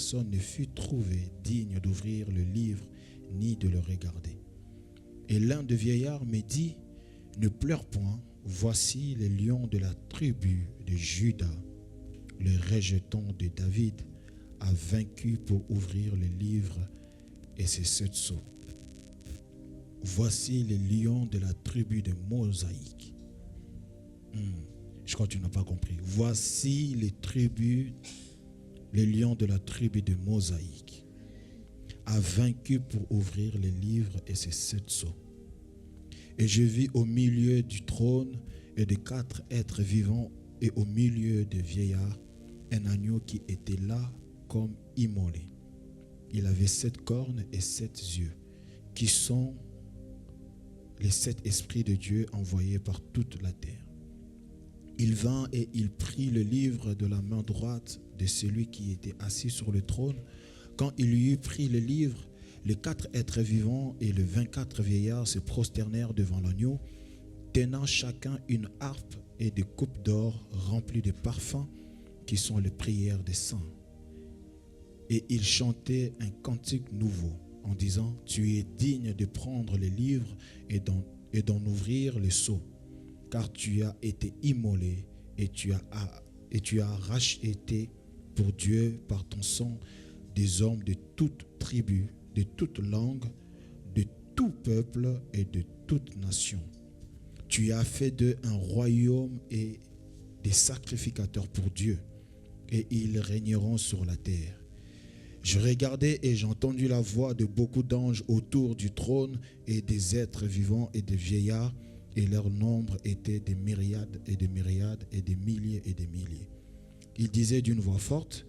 personne ne fut trouvé digne d'ouvrir le livre ni de le regarder. Et l'un des vieillards me dit, ne pleure point, voici les lions de la tribu de Juda, le rejeton de David, a vaincu pour ouvrir le livre et ses 7 sceaux. Voici les lions de la tribu de Mosaïque. Je crois que tu n'as pas compris. Voici les lions de la tribu de Mosaïque, a vaincu pour ouvrir les livres et ses 7 sceaux. Et je vis au milieu du trône et des 4 êtres vivants et au milieu des vieillards un agneau qui était là comme immolé. Il avait 7 cornes et 7 yeux, qui sont les 7 esprits de Dieu envoyés par toute la terre. Il vint et il prit le livre de la main droite de celui qui était assis sur le trône. Quand il eut pris le livre, les 4 êtres vivants et les 24 vieillards se prosternèrent devant l'agneau, tenant chacun une harpe et des coupes d'or remplies de parfums qui sont les prières des saints. Et ils chantaient un cantique nouveau en disant, tu es digne de prendre les livres et d'en ouvrir les sceaux, car tu as été immolé et tu as racheté pour Dieu par ton sang des hommes de toute tribu, de toute langue, de tout peuple et de toute nation. Tu as fait d'eux un royaume et des sacrificateurs pour Dieu, et ils régneront sur la terre. Je regardais et j'ai entendu la voix de beaucoup d'anges autour du trône et des êtres vivants et des vieillards, et leur nombre était des myriades et des myriades et des milliers et des milliers. Ils disaient d'une voix forte,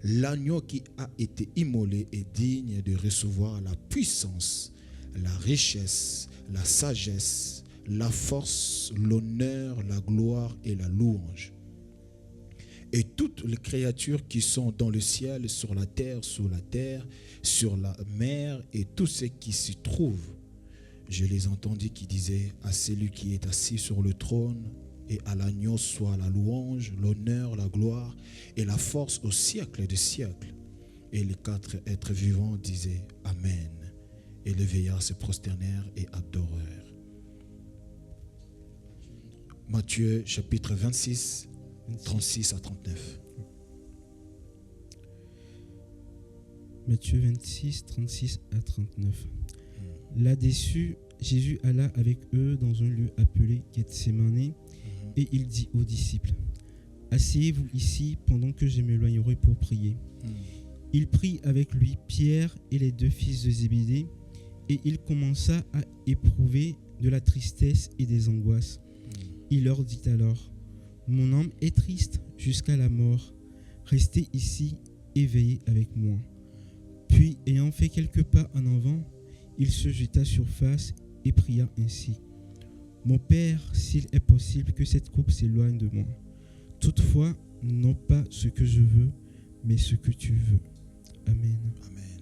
l'agneau qui a été immolé est digne de recevoir la puissance, la richesse, la sagesse, la force, l'honneur, la gloire et la louange. Et toutes les créatures qui sont dans le ciel, sur la terre, sous la terre, sur la mer et tout ce qui s'y trouve, je les entendis qui disaient à celui qui est assis sur le trône et à l'agneau soit la louange, l'honneur, la gloire et la force au siècle des siècles. Et les 4 êtres vivants disaient Amen. Et les vieillards se prosternèrent et adorèrent. Matthieu chapitre 26, 36 à 39. Matthieu 26, 36 à 39. Là-dessus, Jésus alla avec eux dans un lieu appelé Gethsémani, et il dit aux disciples, asseyez-vous ici pendant que je m'éloignerai pour prier. Il prit avec lui Pierre et les 2 fils de Zébédée, et il commença à éprouver de la tristesse et des angoisses. Il leur dit alors, mon âme est triste jusqu'à la mort, restez ici et veillez avec moi. Puis, ayant fait quelques pas en avant, il se jeta sur face et pria ainsi. Mon Père, s'il est possible que cette coupe s'éloigne de moi. Toutefois, non pas ce que je veux, mais ce que tu veux. Amen. Amen.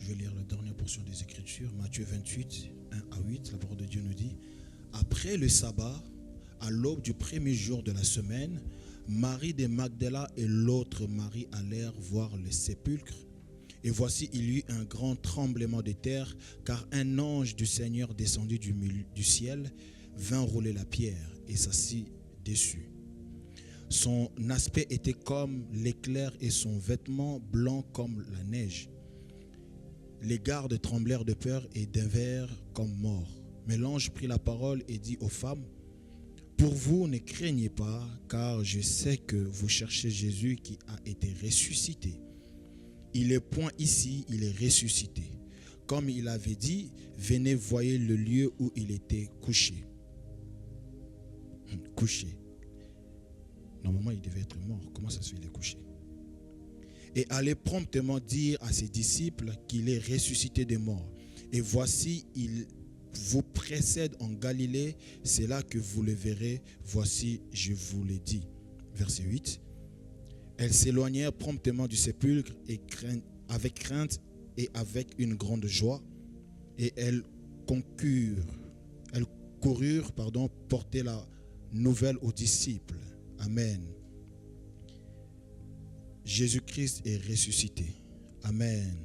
Je vais lire la dernière portion des Écritures, Matthieu 28, 1 à 8. La parole de Dieu nous dit, après le sabbat, à l'aube du premier jour de la semaine, Marie de Magdala et l'autre Marie allèrent voir le sépulcre. Et voici, il y eut un grand tremblement de terre, car un ange du Seigneur descendu du ciel vint rouler la pierre et s'assit dessus. Son aspect était comme l'éclair et son vêtement blanc comme la neige. Les gardes tremblèrent de peur et devinrent comme morts. Mais l'ange prit la parole et dit aux femmes, pour vous, ne craignez pas, car je sais que vous cherchez Jésus qui a été ressuscité. Il est point ici, il est ressuscité. Comme il avait dit, venez voyez le lieu où il était couché. Couché. Normalement, il devait être mort. Comment ça se fait, il est couché? Et allez promptement dire à ses disciples qu'il est ressuscité des morts. Et voici, il vous précède en Galilée, c'est là que vous le verrez. Voici, je vous l'ai dit. Verset 8. Elles s'éloignèrent promptement du sépulcre avec crainte et avec une grande joie. Et elles coururent, porter la nouvelle aux disciples. Amen. Jésus-Christ est ressuscité. Amen.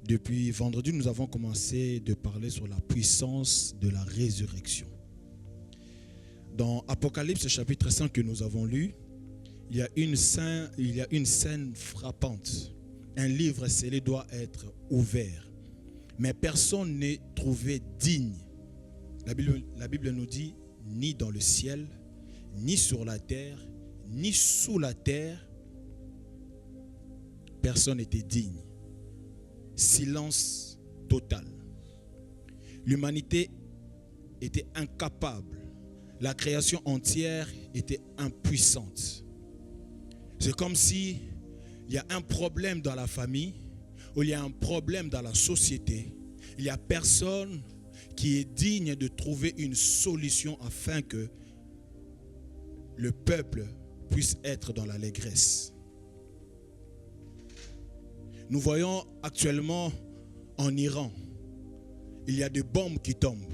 Depuis vendredi, nous avons commencé de parler sur la puissance de la résurrection. Dans Apocalypse chapitre 5 que nous avons lu, il y a une scène frappante. Un livre scellé doit être ouvert, mais personne n'est trouvé digne. La Bible nous dit, ni dans le ciel, ni sur la terre, ni sous la terre, personne n'était digne. Silence total. L'humanité était incapable. La création entière était impuissante. C'est comme si il y a un problème dans la famille, ou il y a un problème dans la société. Il n'y a personne qui est digne de trouver une solution afin que le peuple puisse être dans l'allégresse. Nous voyons actuellement en Iran, il y a des bombes qui tombent.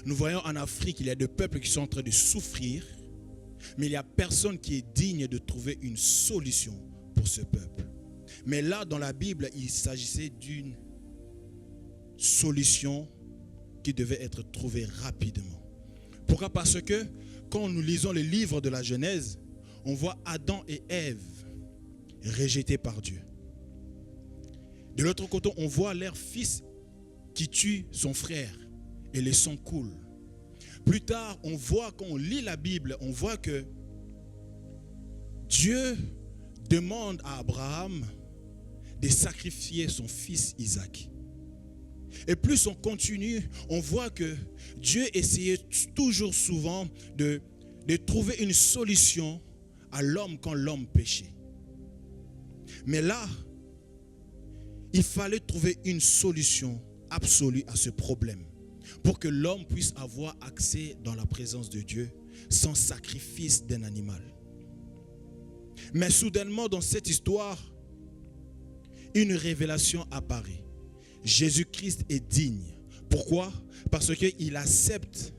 Nous voyons en Afrique, il y a des peuples qui sont en train de souffrir, mais il n'y a personne qui est digne de trouver une solution pour ce peuple. Mais là, dans la Bible, il s'agissait d'une solution qui devait être trouvée rapidement. Pourquoi? Parce que quand nous lisons le livre de la Genèse, on voit Adam et Ève rejetés par Dieu. De l'autre côté, on voit leur fils qui tue son frère et le sang coule. Plus tard, on voit, quand on lit la Bible, on voit que Dieu demande à Abraham de sacrifier son fils Isaac. Et plus on continue, on voit que Dieu essayait toujours souvent de trouver une solution à l'homme quand l'homme péchait. Mais là, il fallait trouver une solution absolue à ce problème pour que l'homme puisse avoir accès dans la présence de Dieu sans sacrifice d'un animal. Mais soudainement, dans cette histoire, une révélation apparaît. Jésus-Christ est digne. Pourquoi? Parce qu'il accepte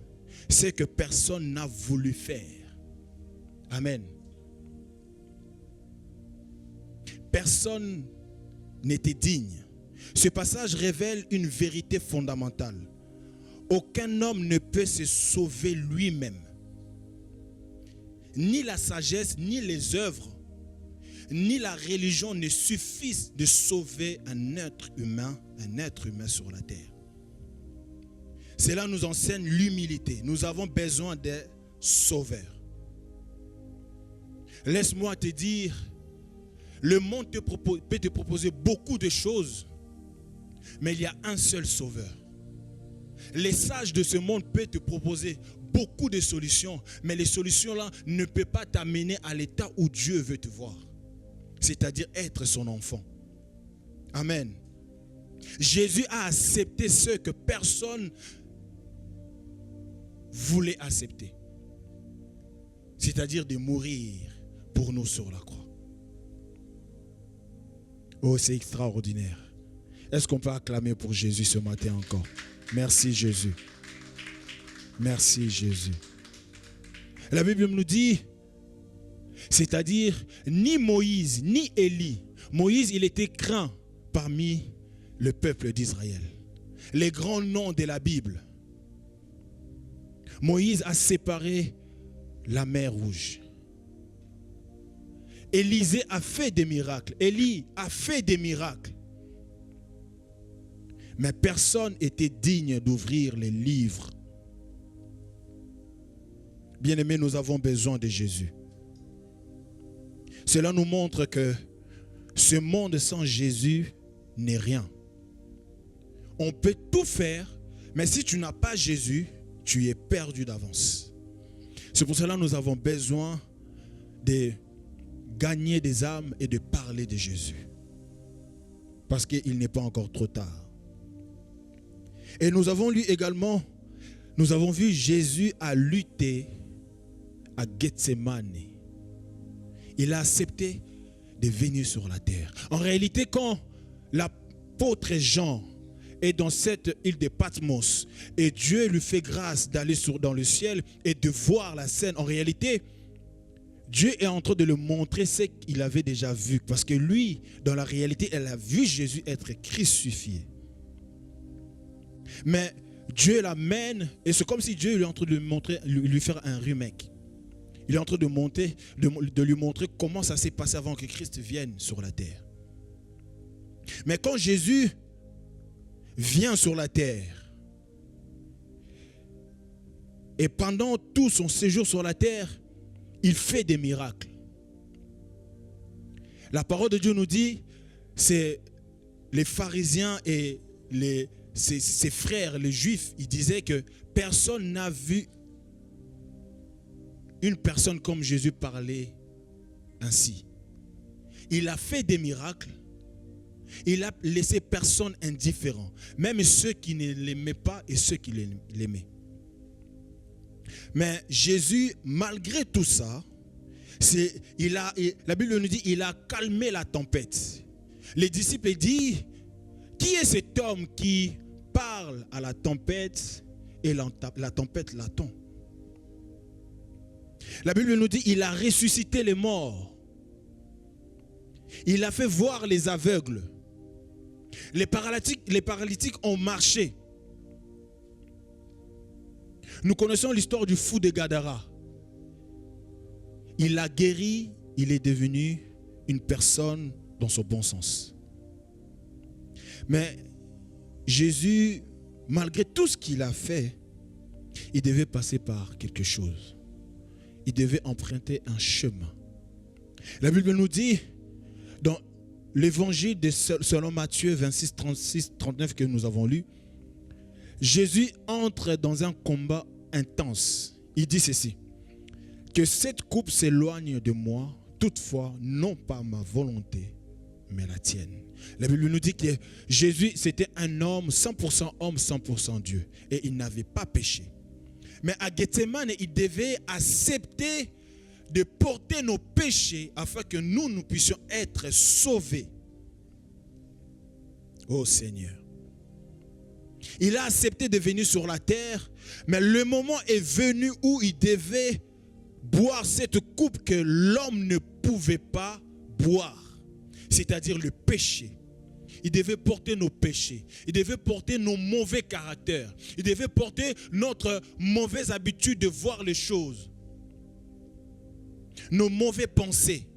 ce que personne n'a voulu faire. Amen. Personne n'était digne. Ce passage révèle une vérité fondamentale. Aucun homme ne peut se sauver lui-même. Ni la sagesse, ni les œuvres, ni la religion ne suffisent de sauver un être humain sur la terre. Cela nous enseigne l'humilité. Nous avons besoin d'un sauveur. Laisse-moi te dire, le monde peut te proposer beaucoup de choses, mais il y a un seul sauveur. Les sages de ce monde peuvent te proposer beaucoup de solutions, mais les solutions-là ne peuvent pas t'amener à l'état où Dieu veut te voir, c'est-à-dire être son enfant. Amen. Jésus a accepté ce que personne voulait accepter, c'est-à-dire de mourir pour nous sur la croix. Oh, c'est extraordinaire. Est-ce qu'on peut acclamer pour Jésus ce matin encore? Merci Jésus. Merci Jésus. La Bible nous dit, c'est-à-dire ni Moïse, ni Élie. Moïse, il était craint parmi le peuple d'Israël. Les grands noms de la Bible. Moïse a séparé la mer Rouge. Élisée a fait des miracles. Élie a fait des miracles. Mais personne n'était digne d'ouvrir les livres. Bien-aimés, nous avons besoin de Jésus. Cela nous montre que ce monde sans Jésus n'est rien. On peut tout faire, mais si tu n'as pas Jésus, tu es perdu d'avance. C'est pour cela que nous avons besoin de gagner des âmes et de parler de Jésus. Parce qu'il n'est pas encore trop tard. Et nous avons lu également, nous avons vu Jésus a lutté à Gethsémane. Il a accepté de venir sur la terre. En réalité, quand l'apôtre Jean est dans cette île de Patmos et Dieu lui fait grâce d'aller dans le ciel et de voir la scène, en réalité, Dieu est en train de le montrer ce qu'il avait déjà vu. Parce que lui, dans la réalité, il a vu Jésus être crucifié. Mais Dieu l'amène et c'est comme si Dieu est en train de lui faire un remake. Il est en train de lui montrer comment ça s'est passé avant que Christ vienne sur la terre. Mais quand Jésus vient sur la terre, et pendant tout son séjour sur la terre, il fait des miracles. La parole de Dieu nous dit, c'est les pharisiens et ses frères, les juifs, ils disaient que personne n'a vu une personne comme Jésus parler ainsi. Il a fait des miracles. Il a laissé personne indifférent. Même ceux qui ne l'aimaient pas et ceux qui l'aimaient. Mais Jésus, malgré tout ça, la Bible nous dit qu'il a calmé la tempête. Les disciples disent, qui est cet homme qui parle à la tempête et la tempête l'attend? La Bible nous dit qu'il a ressuscité les morts. Il a fait voir les aveugles. Les paralytiques ont marché. Nous connaissons l'histoire du fou de Gadara. Il a guéri, il est devenu une personne dans son bon sens. Mais Jésus, malgré tout ce qu'il a fait, il devait passer par quelque chose. Il devait emprunter un chemin. La Bible nous dit, dans l'évangile selon Matthieu 26, 36, 39 que nous avons lu, Jésus entre dans un combat intense. Il dit ceci, que cette coupe s'éloigne de moi, toutefois, non pas ma volonté, mais la tienne. La Bible nous dit que Jésus, c'était un homme, 100% homme, 100% Dieu. Et il n'avait pas péché. Mais à Gethsemane, il devait accepter de porter nos péchés afin que nous puissions être sauvés. Oh Seigneur. Il a accepté de venir sur la terre, mais le moment est venu où il devait boire cette coupe que l'homme ne pouvait pas boire, c'est-à-dire le péché. Il devait porter nos péchés, il devait porter nos mauvais caractères, il devait porter notre mauvaise habitude de voir les choses, nos mauvaises pensées.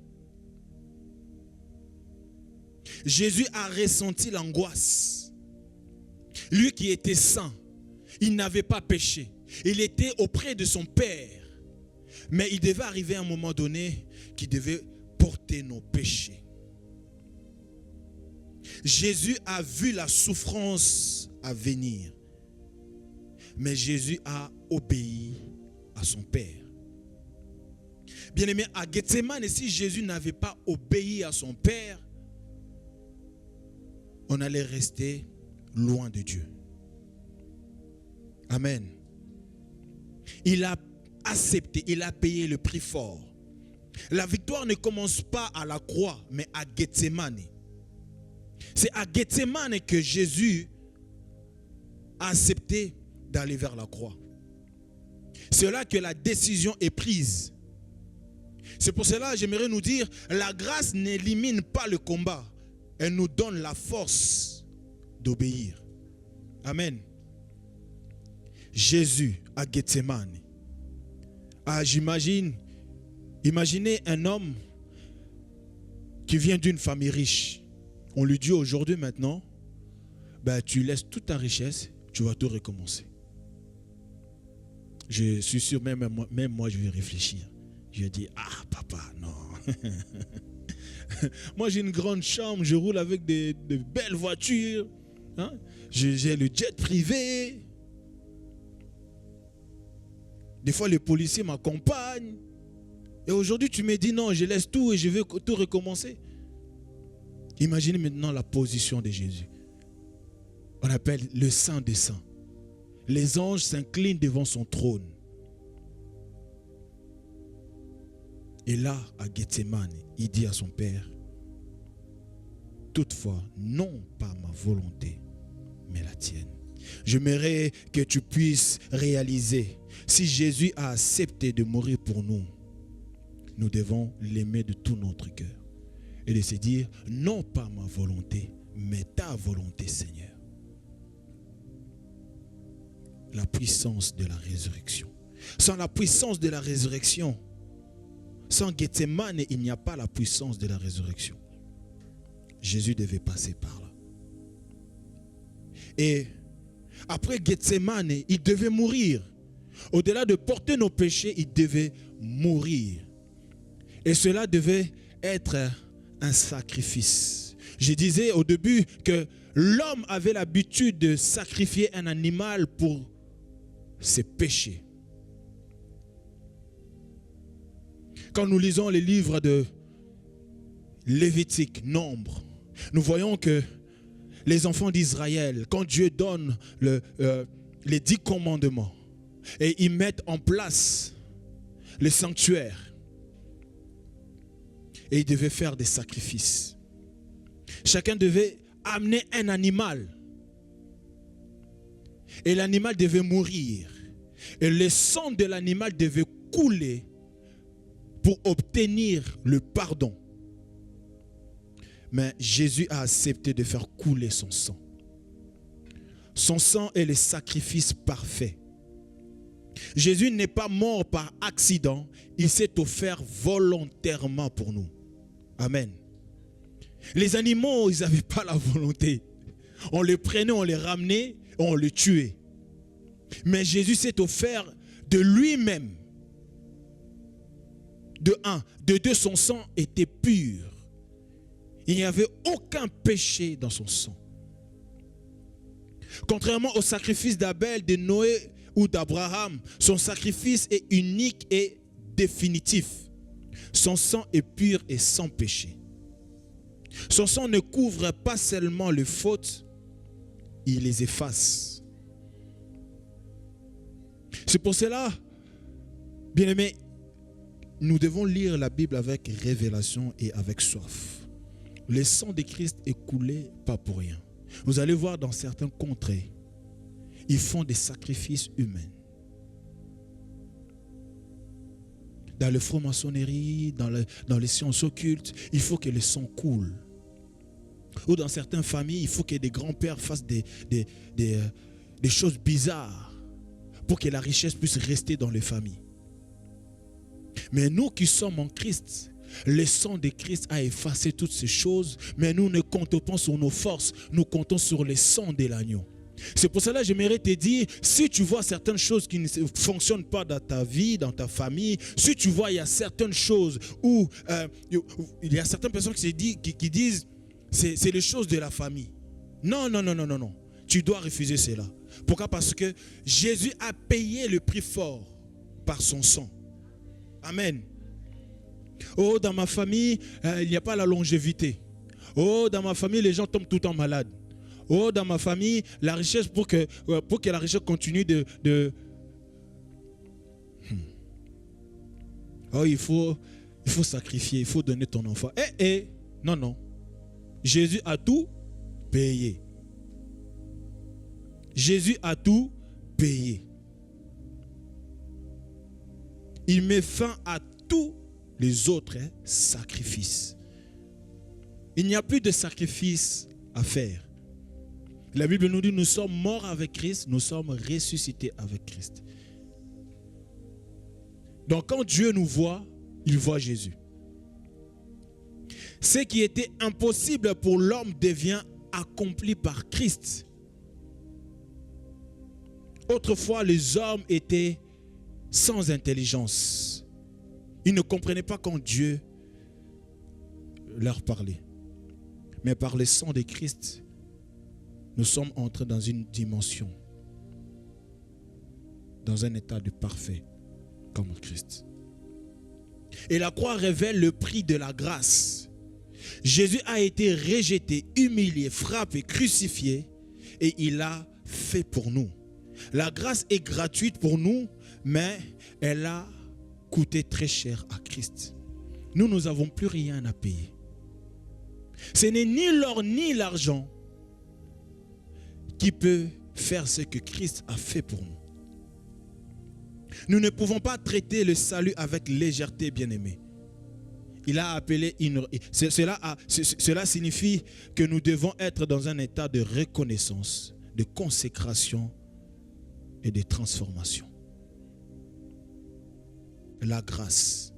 Jésus a ressenti l'angoisse. Lui qui était saint, il n'avait pas péché. Il était auprès de son Père. Mais il devait arriver à un moment donné qu'il devait porter nos péchés. Jésus a vu la souffrance à venir. Mais Jésus a obéi à son Père. Bien-aimé, à Gethsemane, si Jésus n'avait pas obéi à son Père, on allait rester loin de Dieu. Amen. Il a accepté, il a payé le prix fort. La victoire ne commence pas à la croix, mais à Gethsemane. C'est à Gethsemane que Jésus a accepté d'aller vers la croix. C'est là que la décision est prise. C'est pour cela que j'aimerais nous dire, la grâce n'élimine pas le combat. Elle nous donne la force d'obéir. Amen. Jésus à Gethsemane. Imaginez un homme qui vient d'une famille riche. On lui dit aujourd'hui maintenant, tu laisses toute ta richesse, tu vas tout recommencer. Je suis sûr, même moi je vais réfléchir. Je dis, papa, non. Moi j'ai une grande chambre, je roule avec de belles voitures. Hein? J'ai le jet privé. Des fois les policiers m'accompagnent. Et aujourd'hui tu me dis non, je laisse tout et je vais tout recommencer. Imaginez maintenant la position de Jésus. On appelle le Saint des Saints. Les anges s'inclinent devant son trône. Et là, à Gethsemane, il dit à son Père, toutefois, non pas ma volonté, mais la tienne. J'aimerais que tu puisses réaliser, si Jésus a accepté de mourir pour nous, nous devons l'aimer de tout notre cœur. Et de se dire, non pas ma volonté, mais ta volonté, Seigneur. La puissance de la résurrection. Sans la puissance de la résurrection, sans Gethsemane, il n'y a pas la puissance de la résurrection. Jésus devait passer par là. Et après Gethsemane, il devait mourir. Au-delà de porter nos péchés, il devait mourir. Et cela devait être un sacrifice. Je disais au début que l'homme avait l'habitude de sacrifier un animal pour ses péchés. Quand nous lisons les livres de Lévitique, Nombre, nous voyons que les enfants d'Israël, quand Dieu donne les 10 commandements et ils mettent en place le sanctuaire et ils devaient faire des sacrifices. Chacun devait amener un animal et l'animal devait mourir et le sang de l'animal devait couler pour obtenir le pardon. Mais Jésus a accepté de faire couler son sang. Son sang est le sacrifice parfait. Jésus n'est pas mort par accident, il s'est offert volontairement pour nous. Amen. Les animaux, ils n'avaient pas la volonté. On les prenait, on les ramenait, on les tuait. Mais Jésus s'est offert de lui-même. De un, de deux, son sang était pur. Il n'y avait aucun péché dans son sang. Contrairement au sacrifice d'Abel, de Noé ou d'Abraham, son sacrifice est unique et définitif. Son sang est pur et sans péché. Son sang ne couvre pas seulement les fautes, il les efface. C'est pour cela, bien-aimés, nous devons lire la Bible avec révélation et avec soif. Le sang de Christ est coulé pas pour rien. Vous allez voir dans certains contrées, ils font des sacrifices humains. Dans la franc-maçonnerie, dans les sciences occultes, il faut que le sang coule. Ou dans certaines familles, il faut que des grands-pères fassent des choses bizarres pour que la richesse puisse rester dans les familles. Mais nous qui sommes en Christ, le sang de Christ a effacé toutes ces choses, mais nous ne comptons pas sur nos forces, nous comptons sur le sang de l'agneau. C'est pour cela que j'aimerais te dire, si tu vois certaines choses qui ne fonctionnent pas dans ta vie, dans ta famille, si tu vois il y a certaines choses où il y a certaines personnes qui disent c'est les choses de la famille. Non. Tu dois refuser cela. Pourquoi? Parce que Jésus a payé le prix fort par son sang. Amen. Oh, dans ma famille, il n'y a pas la longévité. Oh, dans ma famille, les gens tombent tout le temps malades. Oh, dans ma famille, la richesse, pour que la richesse continue Oh, il faut sacrifier, il faut donner ton enfant. Non. Jésus a tout payé. Jésus a tout payé. Il met fin à tous les autres sacrifices. Il n'y a plus de sacrifice à faire. La Bible nous dit, nous sommes morts avec Christ, nous sommes ressuscités avec Christ. Donc quand Dieu nous voit, il voit Jésus. Ce qui était impossible pour l'homme devient accompli par Christ. Autrefois, les hommes étaient sans intelligence. Ils ne comprenaient pas quand Dieu leur parlait. Mais par le sang de Christ, nous sommes entrés dans une dimension, dans un état de parfait, comme Christ. Et la croix révèle le prix de la grâce. Jésus a été rejeté, humilié, frappé, crucifié, et il a fait pour nous. La grâce est gratuite pour nous, mais elle a coûté très cher à Christ. Nous n'avons plus rien à payer. Ce n'est ni l'or ni l'argent qui peut faire ce que Christ a fait pour nous. Nous ne pouvons pas traiter le salut avec légèreté, bien-aimés. il a appelé cela signifie que nous devons être dans un état de reconnaissance, de consécration et de transformation. La grâce.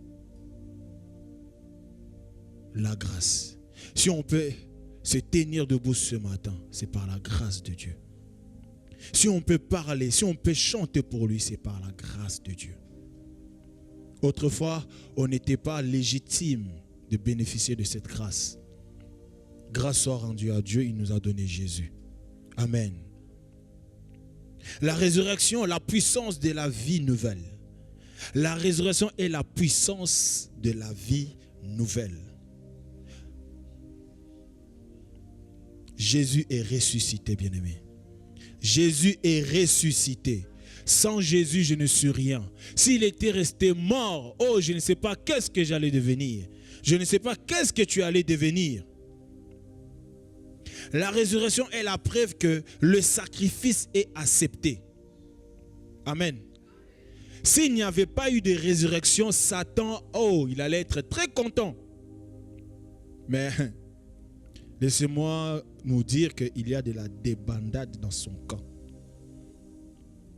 La grâce. Si on peut se tenir debout ce matin, c'est par la grâce de Dieu. Si on peut parler, si on peut chanter pour lui, c'est par la grâce de Dieu. Autrefois, on n'était pas légitime de bénéficier de cette grâce. Grâce soit rendue à Dieu, il nous a donné Jésus. Amen. La résurrection, la puissance de la vie nouvelle. La résurrection est la puissance de la vie nouvelle. Jésus est ressuscité, bien-aimé. Jésus est ressuscité. Sans Jésus, je ne suis rien. S'il était resté mort, oh, je ne sais pas qu'est-ce que j'allais devenir. Je ne sais pas qu'est-ce que tu allais devenir. La résurrection est la preuve que le sacrifice est accepté. Amen. S'il n'y avait pas eu de résurrection, Satan, oh, il allait être très content. Mais laissez-moi nous dire qu'il y a de la débandade dans son camp.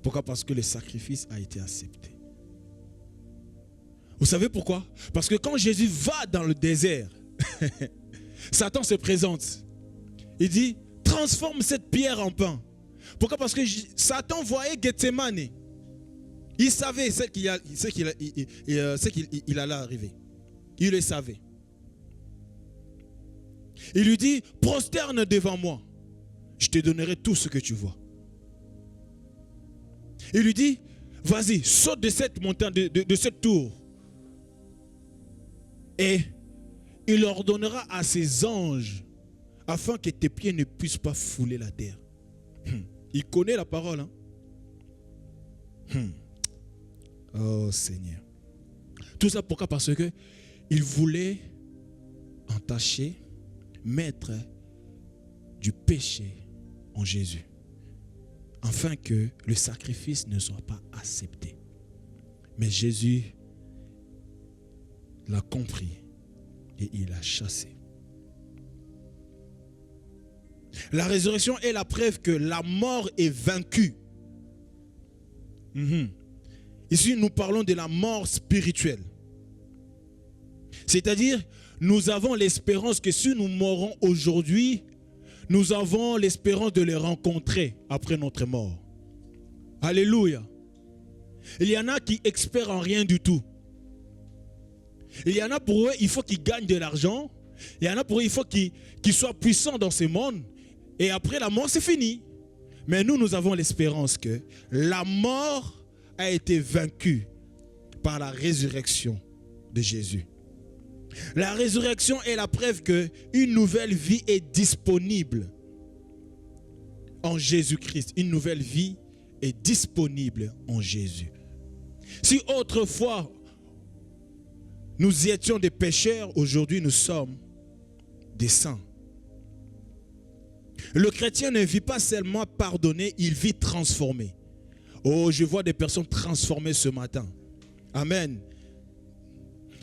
Pourquoi? Parce que le sacrifice a été accepté. Vous savez pourquoi? Parce que quand Jésus va dans le désert, Satan se présente. Il dit, transforme cette pierre en pain. Pourquoi? Parce que Satan voyait Gethsemane. Il savait ce qu'il allait arriver. Il le savait. Il lui dit, prosterne devant moi. Je te donnerai tout ce que tu vois. Il lui dit, vas-y, saute de cette montagne, de cette tour. Et il ordonnera à ses anges, afin que tes pieds ne puissent pas fouler la terre. Il connaît la parole. Hein? Oh Seigneur. Tout ça pourquoi? Parce que il voulait entacher, mettre du péché en Jésus, afin que le sacrifice ne soit pas accepté. Mais Jésus l'a compris et il a chassé. La résurrection est la preuve que la mort est vaincue. Ici, nous parlons de la mort spirituelle. C'est-à-dire, nous avons l'espérance que si nous mourons aujourd'hui, nous avons l'espérance de les rencontrer après notre mort. Alléluia. Il y en a qui espèrent en rien du tout. Il y en a pour eux, il faut qu'ils gagnent de l'argent. Il y en a pour eux, il faut qu'ils soient puissants dans ce monde. Et après la mort, c'est fini. Mais nous avons l'espérance que la mort a été vaincue par la résurrection de Jésus. La résurrection est la preuve qu'une nouvelle vie est disponible en Jésus-Christ. Une nouvelle vie est disponible en Jésus. Si autrefois nous étions des pécheurs, aujourd'hui nous sommes des saints. Le chrétien ne vit pas seulement pardonné, il vit transformé. Oh, je vois des personnes transformées ce matin. Amen.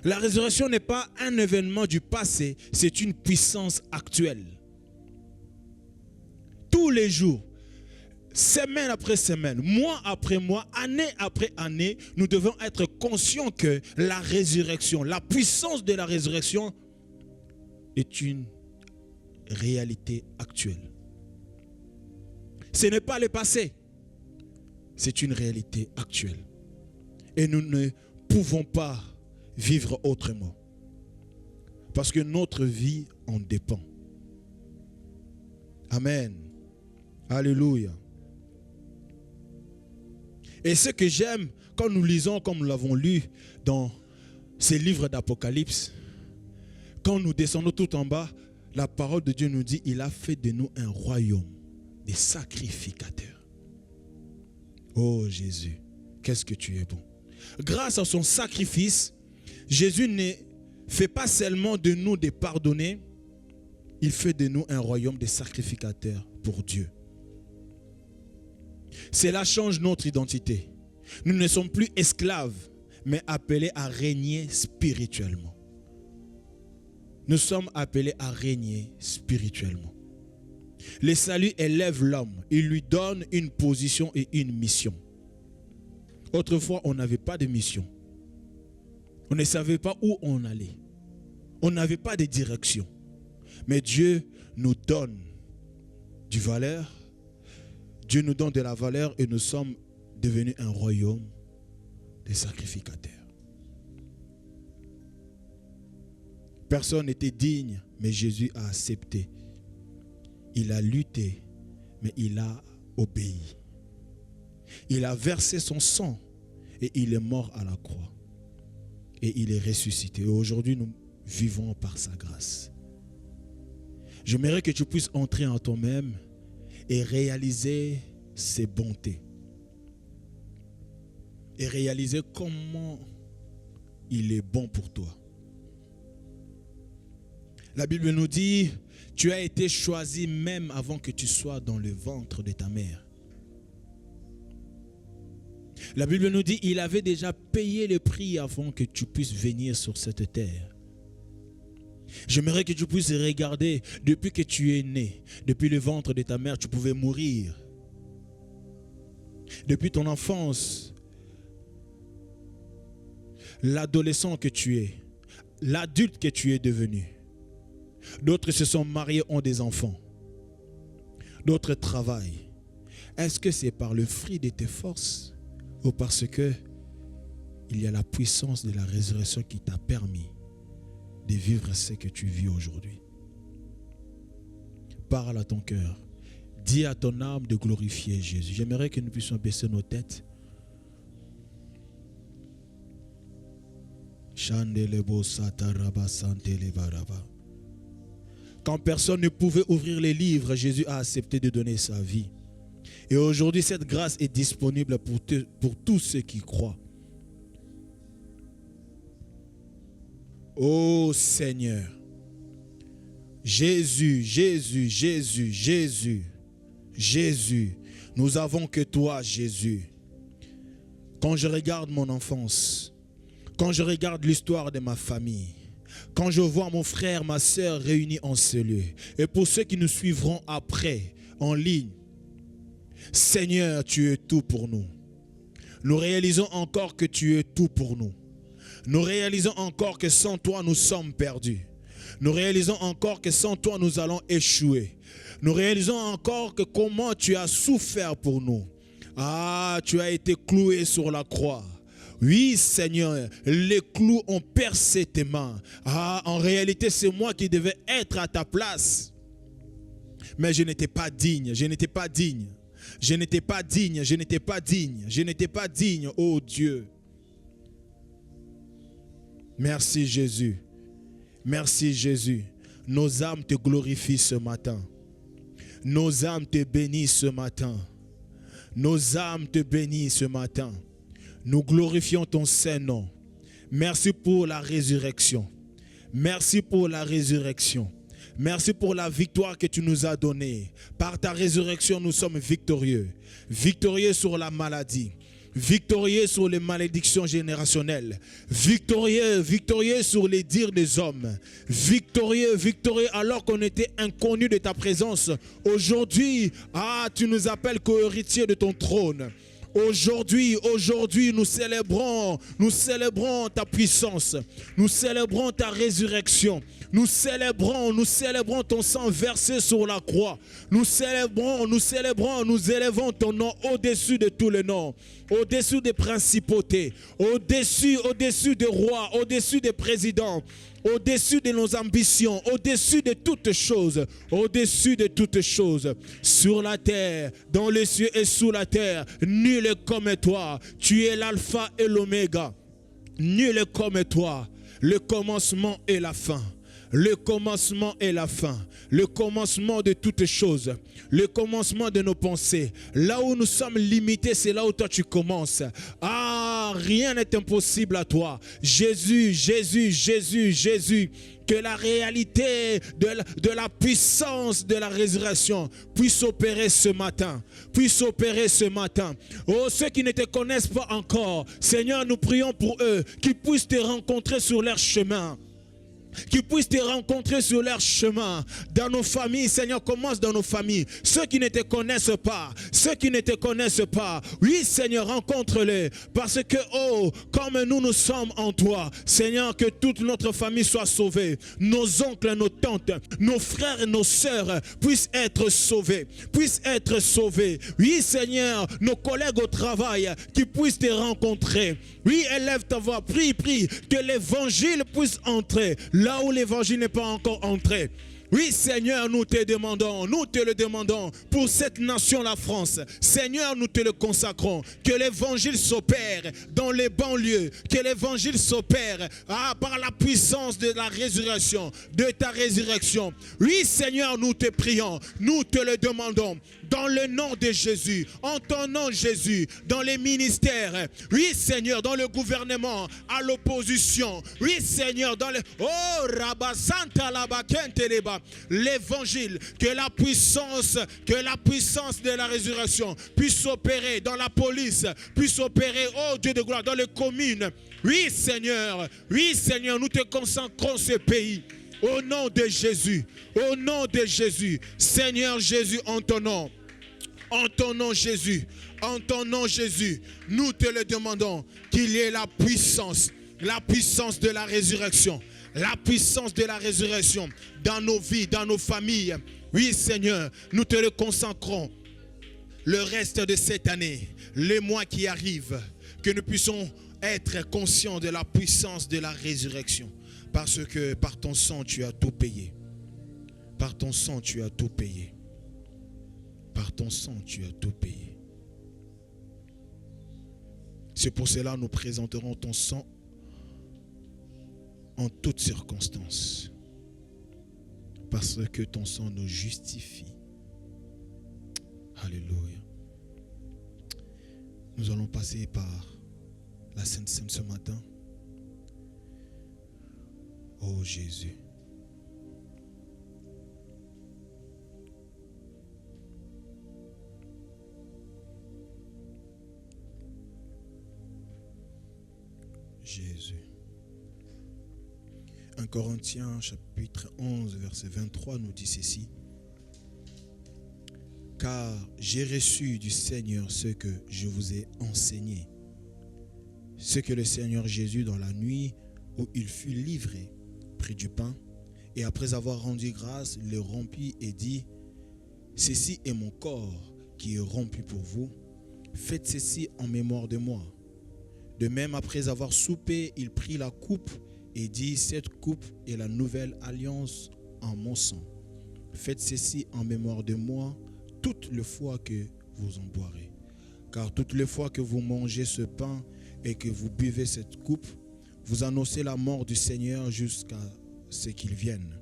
La résurrection n'est pas un événement du passé, c'est une puissance actuelle. Tous les jours, semaine après semaine, mois après mois, année après année, nous devons être conscients que la résurrection, la puissance de la résurrection est une réalité actuelle. Ce n'est pas le passé, c'est une réalité actuelle. Et nous ne pouvons pas vivre autrement. Parce que notre vie en dépend. Amen. Alléluia. Et ce que j'aime, quand nous lisons, comme nous l'avons lu dans ces livres d'Apocalypse, quand nous descendons tout en bas, la parole de Dieu nous dit, il a fait de nous un royaume des sacrificateurs. Oh Jésus, qu'est-ce que tu es bon. Grâce à son sacrifice, Jésus ne fait pas seulement de nous des pardonnés, il fait de nous un royaume des sacrificateurs pour Dieu. Cela change notre identité. Nous ne sommes plus esclaves, mais appelés à régner spirituellement. nous sommes appelés à régner spirituellement. Le salut élève l'homme. Il lui donne une position et une mission. Autrefois, on n'avait pas de mission. On ne savait pas où on allait. On n'avait pas de direction. Mais Dieu nous donne du valeur. Dieu nous donne de la valeur et nous sommes devenus un royaume de sacrificateurs. Personne n'était digne, mais Jésus a accepté. Il a lutté, mais il a obéi. Il a versé son sang et il est mort à la croix. Et il est ressuscité. Et aujourd'hui, nous vivons par sa grâce. J'aimerais que tu puisses entrer en toi-même et réaliser ses bontés. Et réaliser comment il est bon pour toi. La Bible nous dit, tu as été choisi même avant que tu sois dans le ventre de ta mère. La Bible nous dit, il avait déjà payé le prix avant que tu puisses venir sur cette terre. J'aimerais que tu puisses regarder, depuis que tu es né, depuis le ventre de ta mère, tu pouvais mourir. Depuis ton enfance, l'adolescent que tu es, l'adulte que tu es devenu. D'autres se sont mariés, ont des enfants. D'autres travaillent. Est-ce que c'est par le fruit de tes forces ou parce que il y a la puissance de la résurrection qui t'a permis de vivre ce que tu vis aujourd'hui? Parle à ton cœur. Dis à ton âme de glorifier Jésus. J'aimerais que nous puissions baisser nos têtes. Quand personne ne pouvait ouvrir les livres, Jésus a accepté de donner sa vie. Et aujourd'hui, cette grâce est disponible pour tous ceux qui croient. Ô Seigneur, Jésus, Jésus, Jésus, Jésus, Jésus, nous avons que toi, Jésus. Quand je regarde mon enfance, quand je regarde l'histoire de ma famille, quand je vois mon frère, ma soeur réunis en ce lieu, et pour ceux qui nous suivront après, en ligne, Seigneur, tu es tout pour nous. Nous réalisons encore que tu es tout pour nous. Nous réalisons encore que sans toi, nous sommes perdus. Nous réalisons encore que sans toi, nous allons échouer. Nous réalisons encore que comment tu as souffert pour nous. Ah, tu as été cloué sur la croix. Oui, Seigneur, les clous ont percé tes mains. Ah, en réalité, c'est moi qui devais être à ta place. Mais je n'étais pas digne, je n'étais pas digne. Je n'étais pas digne, je n'étais pas digne, je n'étais pas digne, oh Dieu. Merci Jésus. Merci Jésus. Nos âmes te glorifient ce matin. Nos âmes te bénissent ce matin. Nos âmes te bénissent ce matin. Nous glorifions ton Saint-Nom. Merci pour la résurrection. Merci pour la résurrection. Merci pour la victoire que tu nous as donnée. Par ta résurrection, nous sommes victorieux. Victorieux sur la maladie. Victorieux sur les malédictions générationnelles. Victorieux, victorieux sur les dires des hommes. Victorieux, victorieux alors qu'on était inconnus de ta présence. Aujourd'hui, tu nous appelles co-héritiers de ton trône. Aujourd'hui, nous célébrons ta puissance. Nous célébrons ta résurrection. Nous célébrons ton sang versé sur la croix. Nous élevons ton nom au-dessus de tous les noms, au-dessus des principautés, au-dessus des rois, au-dessus des présidents, au-dessus de nos ambitions, au-dessus de toutes choses, sur la terre, dans les cieux et sous la terre, nul est comme toi. Tu es l'alpha et l'oméga. Nul est comme toi. Le commencement et la fin. Le commencement et la fin. Le commencement de toutes choses. Le commencement de nos pensées. Là où nous sommes limités, c'est là où toi tu commences. Rien n'est impossible à toi. Jésus, Jésus, Jésus, Jésus. Que la réalité de la puissance de la résurrection puisse opérer ce matin. Oh, ceux qui ne te connaissent pas encore, Seigneur, nous prions pour eux, qu'ils puissent te rencontrer sur leur chemin. qui puissent te rencontrer sur leur chemin. Dans nos familles, Seigneur, commence dans nos familles. Ceux qui ne te connaissent pas, oui, Seigneur, rencontre-les. Parce que, oh, comme nous sommes en toi, Seigneur, que toute notre famille soit sauvée. Nos oncles, nos tantes, nos frères et nos sœurs puissent être sauvés. Oui, Seigneur, nos collègues au travail qui puissent te rencontrer. Oui, élève ta voix, prie, que l'évangile puisse entrer là où l'évangile n'est pas encore entré. Oui, Seigneur, nous te le demandons pour cette nation, la France. Seigneur, nous te le consacrons. Que l'évangile s'opère dans les banlieues. Que l'évangile s'opère par la puissance de la résurrection, de ta résurrection. Oui, Seigneur, nous te prions. Nous te le demandons. Dans le nom de Jésus, en ton nom Jésus, dans les ministères, oui Seigneur, dans le gouvernement, à l'opposition, oui Seigneur, dans le... Oh, Rabasanta Labakenteleba, l'évangile, que la puissance de la résurrection puisse opérer dans la police, puisse opérer, oh Dieu de gloire, dans les communes. Oui Seigneur, nous te consacrons ce pays. Au nom de Jésus, Seigneur Jésus, en ton nom Jésus, nous te le demandons qu'il y ait la puissance de la résurrection, dans nos vies, dans nos familles. Oui Seigneur, nous te le consacrons le reste de cette année, les mois qui arrivent, que nous puissions être conscients de la puissance de la résurrection. Parce que par ton sang, tu as tout payé. Par ton sang, tu as tout payé. C'est pour cela que nous présenterons ton sang en toutes circonstances. Parce que ton sang nous justifie. Alléluia. Nous allons passer par la Sainte Seine ce matin. Oh Jésus. Jésus. 1 Corinthiens chapitre 11 verset 23 nous dit ceci. Car j'ai reçu du Seigneur ce que je vous ai enseigné. Ce que le Seigneur Jésus dans la nuit où il fut livré prit du pain et après avoir rendu grâce le rompit et dit: ceci est mon corps qui est rompu pour vous, faites ceci en mémoire de moi. De même, après avoir soupé, il prit la coupe et dit: cette coupe est la nouvelle alliance en mon sang. Faites ceci en mémoire de moi toutes les fois que vous en boirez. Car toutes les fois que vous mangez ce pain et que vous buvez cette coupe, vous annoncez la mort du Seigneur jusqu'à ce qu'il vienne.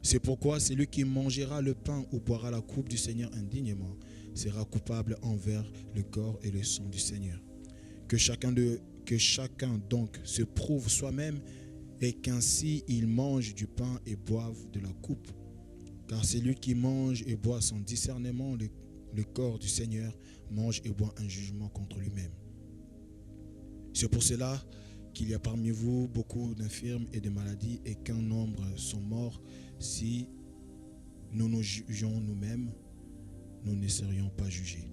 C'est pourquoi celui qui mangera le pain ou boira la coupe du Seigneur indignement sera coupable envers le corps et le sang du Seigneur. Que chacun donc se prouve soi-même et qu'ainsi il mange du pain et boive de la coupe. Car celui qui mange et boit sans discernement le corps du Seigneur mange et boit un jugement contre lui-même. C'est pour cela qu'il y a parmi vous beaucoup d'infirmes et de maladies et qu'un nombre sont morts. Si nous nous jugeons nous-mêmes, nous ne serions pas jugés.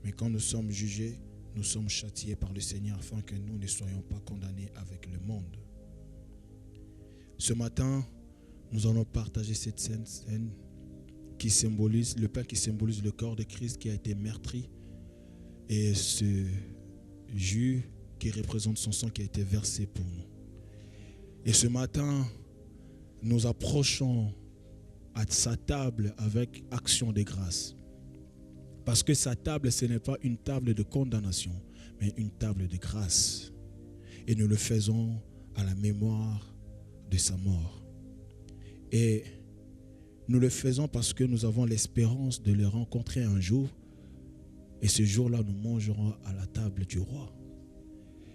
Mais quand nous sommes jugés, nous sommes châtiés par le Seigneur afin que nous ne soyons pas condamnés avec le monde. Ce matin, nous allons partager cette scène qui symbolise le pain, qui symbolise le corps de Christ qui a été meurtri, et ce jus qui représente son sang qui a été versé pour nous. Et ce matin, nous approchons à sa table avec action de grâce. Parce que sa table, ce n'est pas une table de condamnation, mais une table de grâce. Et nous le faisons à la mémoire de sa mort. Et nous le faisons parce que nous avons l'espérance de le rencontrer un jour. Et ce jour-là, nous mangerons à la table du roi.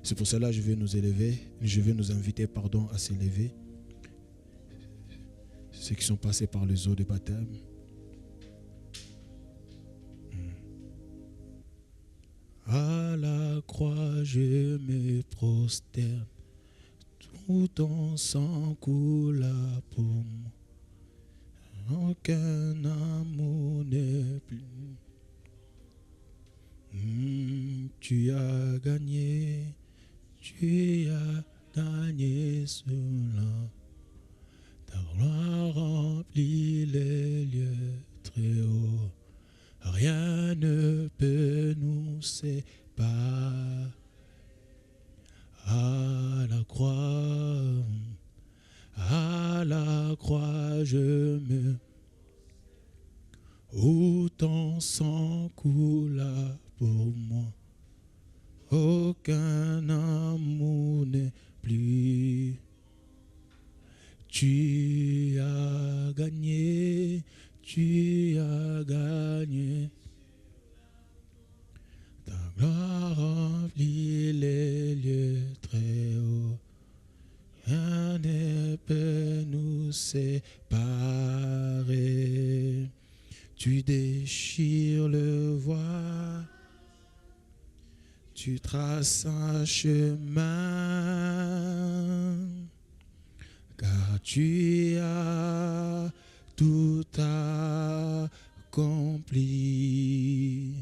C'est pour cela que je vais nous inviter à s'élever. Ceux qui sont passés par les eaux de baptême. À la croix, je me prosterne. où ton sang coula pour moi. Aucun amour n'est plus. Tu as gagné cela. Ta gloire remplit les lieux très hauts. Rien ne peut nous séparer. À la croix, je me... Où ton sang coula pour moi. Aucun amour n'est plus. Tu as gagné. Ta gloire remplit les lieux très hauts. Rien ne peut nous séparer. Tu déchires le voile. Tu traces un chemin. Car tu as tout accompli.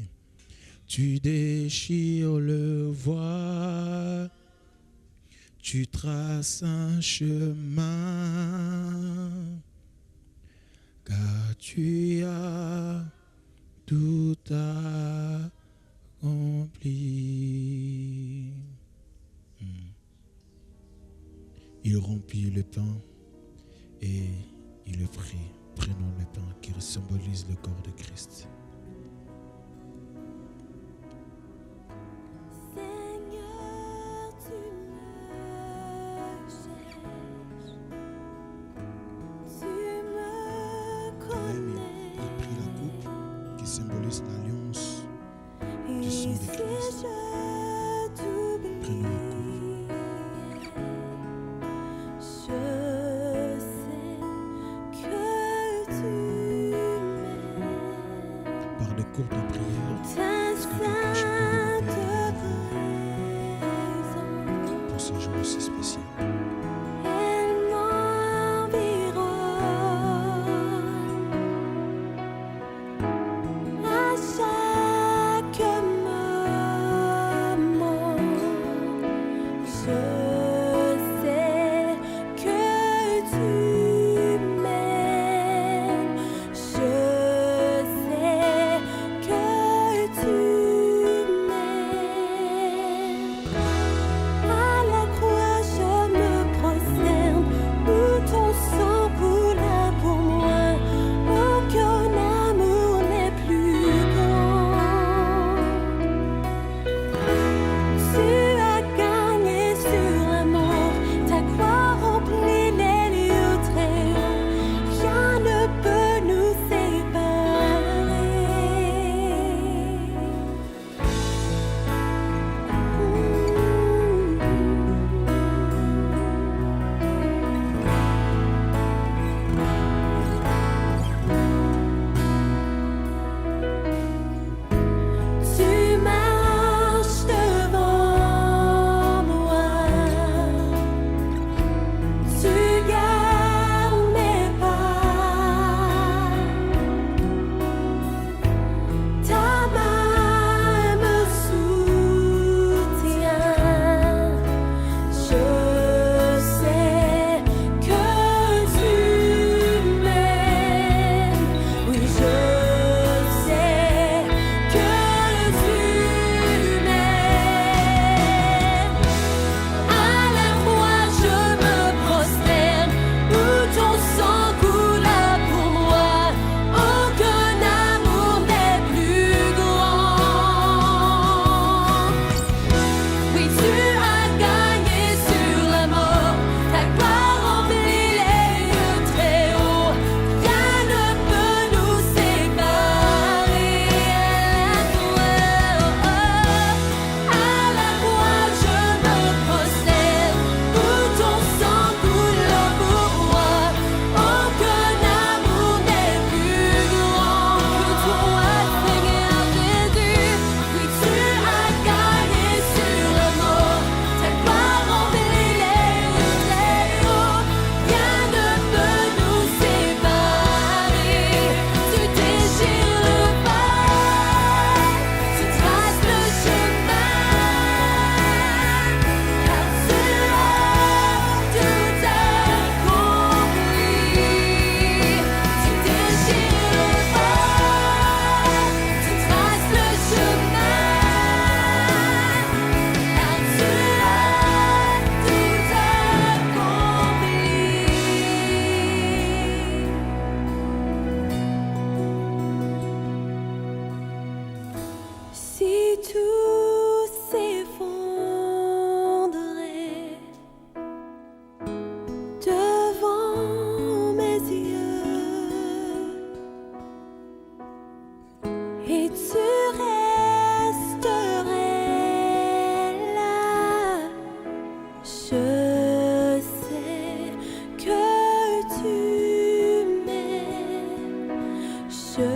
Tu déchires le voile. Tu traces un chemin. Car tu as tout accompli. Il rompit le pain et il le prit. Prenons le pain qui symbolise le corps de Christ. Seigneur, tu me cherches, tu me connais. Il prit la coupe qui symbolise l'alliance du sang de Ici Christ. je t'oublie. Prenons la coupe. Je sais que tu m'aimes. Par de courtes prières, Ta sainte présence, pour ce jour aussi spécial. elle m'environne. À chaque moment, je sais que tu m'aimes. Je sais que tu m'aimes. À la croix, je me prosterne, où ton sang coula pour moi. Aucun amour n'est plus grand. Tu as gagné sur Je sais que tu m'aimes. Je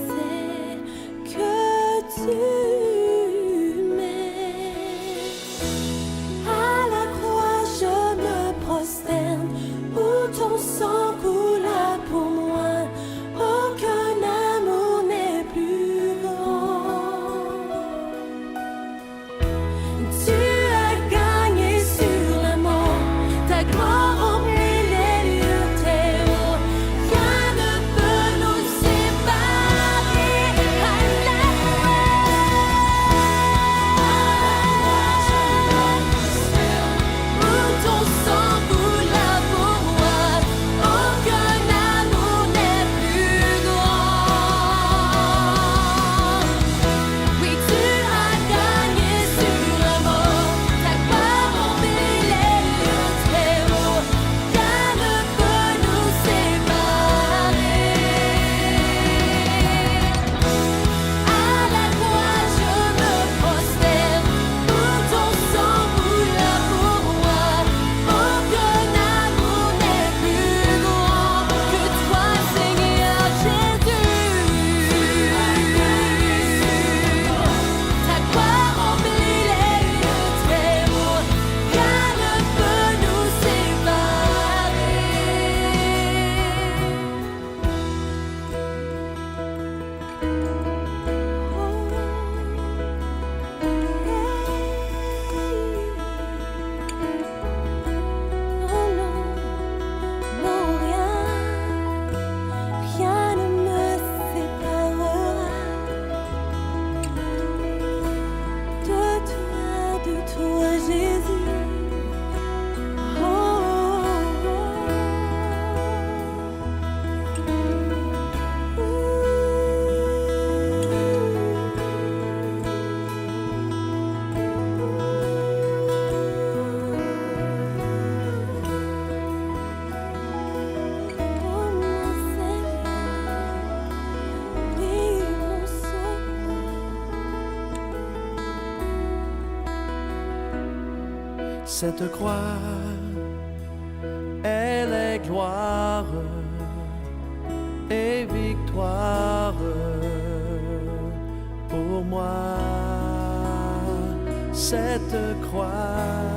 sais que tu m'aimes. À la croix, je me prosterne, où ton sang coula pour moi. Aucun amour n'est plus grand. Tu as gagné sur la mort, ta gloire remplit les lieux très hauts. Rien ne peut nous séparer. À la croix, où ton sang coula pour moi. Aucun amour n'est plus grand. Oui, tu as gagné sur la mort, ta gloire remplit les lieux très hauts. Rien ne peut nous séparer. À la croix, je me prosterne, où ton sang coula pour moi. Aucun amour n'est plus grand que toi, Seigneur Jésus. Ta gloire remplit les lieux très hauts. Rien ne peut nous séparer. Oh non, non, rien ne me séparera de toi, Jésus. Oh mon Seigneur, oui mon Sauveur. Cette croix, elle est gloire et victoire pour moi. Cette croix,